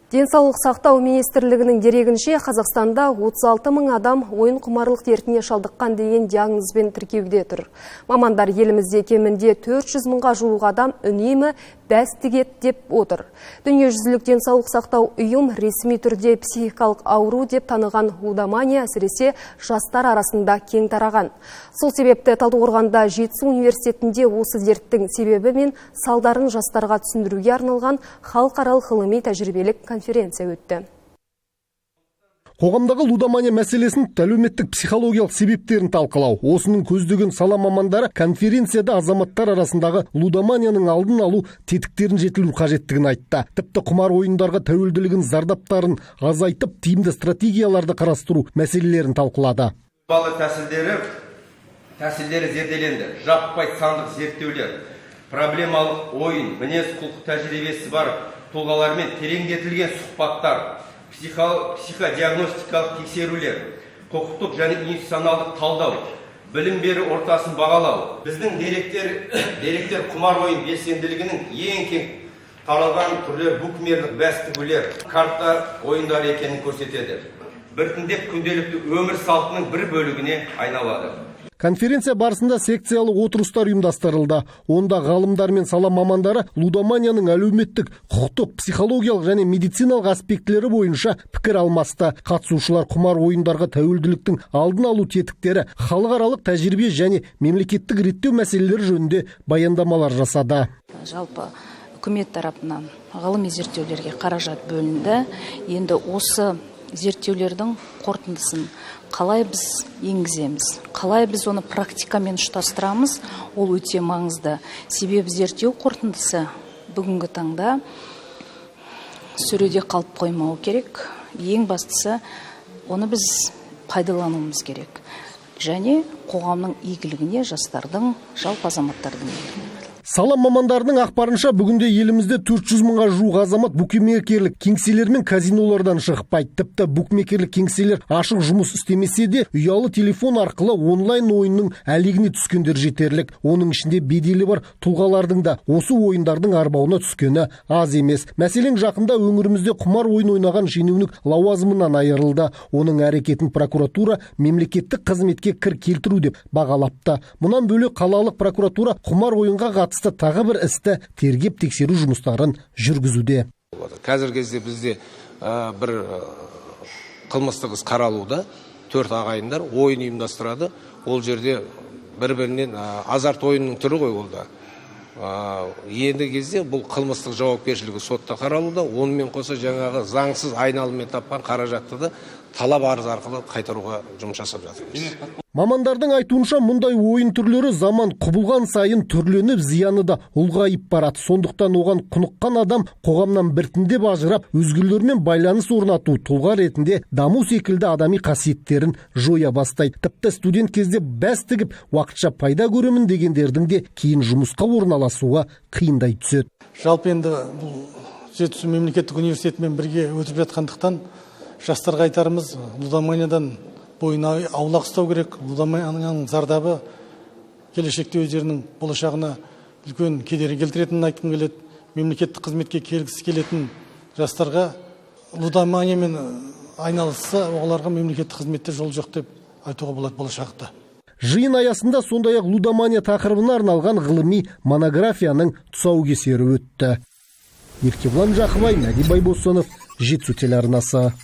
Денсаулық сақтау министрлігінің дерегінше Қазақстанда 36 мың адам ойын құмарлық дертіне шалдыққан деген диагнозбен тіркеуде тұр. Мамандар елімізде кемінде 400 мыңға жуық адам үнемі бәс тігеді деп отыр. Дүниежүзілік денсаулық сақтау ұйым ресми түрде психикалық ауру деп таныған лудомания әсіресе жастар арасында кең тараған. Сол себепті Талдықорғанда Жетісу университетінде осы дерттің себебі мен салдарын жастарға түсіндіруге арналған халықаралық ғылыми тәжірибелік конференция өтті. Қоғамдағы лудомания мәселесін әлеуметтік психологиялық себептерін талқылау. Осының көздеген сала мамандары конференцияда азаматтар арасындағы лудоманияның алдын алу тетіктерін жетілу қажеттігін айтты. Тіпті құмар ойындарға тәуелділігін зардаптарын азайтып, тиімді стратегияларды қарастыру мәселелерін талқылады. Балы тәсілдері зерделенді. Жаппай сандық зерттеулер, проблемалық ойын, мінез құлық тәжірибесі бар тұлғалармен тереңдетілген сұхбаттар, психодиагностикалық тексерулер, құқықтық және институционалдық талдау, білім беру ортасын бағалау. Біздің деректер құмар ойын белсенділігінің ең кең таралған түрлері букмерлік бәс тігулер, карта ойындары екенін көрсетеді. Біртіндеп күнделікті өмір салтының бір бөлігіне айналады. Конференция барысында секциялы отырыстар ұйымдастырылды. Онда ғалымдар мен сала мамандары лудоманияның әлеуметтік, құқықтық, психологиялық және медициналық аспектілері бойынша пікір алмасты. Қатысушылар құмар ойындарға тәуелділіктің алдын алу тетіктері, халықаралық тәжірибе және мемлекеттік реттеу мәселелері жөнінде баяндамалар жасады. Жалпы үкімет тарапынан ғылыми зерттеулерге қаражат бөлінді. Енді осы зерттеулердің қорытындысын қалай біз енгіземіз, қалай біз оны практикамен ұштастырамыз, ол өте маңызды. Себебі зерттеу қорытындысы бүгінгі таңда сөреде қалып қоймау керек. Ең бастысы, оны біз пайдалануымыз керек. Және қоғамның игілігіне, жастардың, жалпы азаматтардың игілігіне. Сала мамандарының ақпарынша бүгінде елімізде 400 мыңға жуық азамат букмекерлік кеңселер мен казинолардан шықпайды. Тіпті букмекерлік кеңселер ашық жұмыс істемесе де, ұялы телефон арқылы онлайн ойынның әлегіне түскендер жетерлік. Оның ішінде беделі бар тұлғалардың да осы ойындардың арбауына түскені аз емес. Мәселен, жақында өңірімізде құмар ойын ойнаған шенеунік лауазымынан айырылды. Оның әрекетін прокуратура мемлекеттік қызметке кір келтіру деп бағалапты. Мұнан бөлек қалалық прокуратура құмар ойынға қатысты тағы бір істі тергеп тексеру жұмыстарын жүргізуде. Қазіргі кезде бізде бір қылмыстық іс қаралуда. 4 ағайындар ойын ұйымдастырады. Ол жерде бір-бірінен азарт ойынның түрі ғой ол да. Енді кезде бұл қылмыстық жауапкершілігі сотта қаралуда. Онымен қоса жаңағы заңсыз айналыммен тапқан қаражатты да талап арыз арқылы қайтаруға жұмыс жасап жатырмыз. Мамандардың айтуынша мұндай ойын түрлері заман құбылған сайын түрленіп, зияны да ұлғайып барады. Сондықтан оған құныққан адам қоғамнан біртіндеп ажырап, өзгелермен байланыс орнату, тұлға ретінде даму секілді адами қасиеттерін жоя бастайды. Тіпті студент кезде бәс тігіп, уақытша пайда көремін дегендердің де кейін жұмысқа орналасуға қиындай түседі. Жалпы енді бұл Жетісу мемлекеттік университетімен бірге өтіп жатқандықтан жастарға айтарымыз, лудоманиядан бойына аулақ ұстау керек. Лудоманияның зардабы келешекте өздерінің болашағына үлкен кедергі келтіретінін айтқым келеді. Мемлекеттік қызметке келгісі келетін жастарға лудоманиямен айналысса, оларға мемлекеттік қызметте жол жоқ деп айтуға болады болашақта. Жиын аясында сондай-ақ лудомания тақырыбына арналған ғылыми монографияның тұсаукесері өтті. Еркебұлан Жақыбай, Мәди Байбосынов, Жетісу телеарнасы.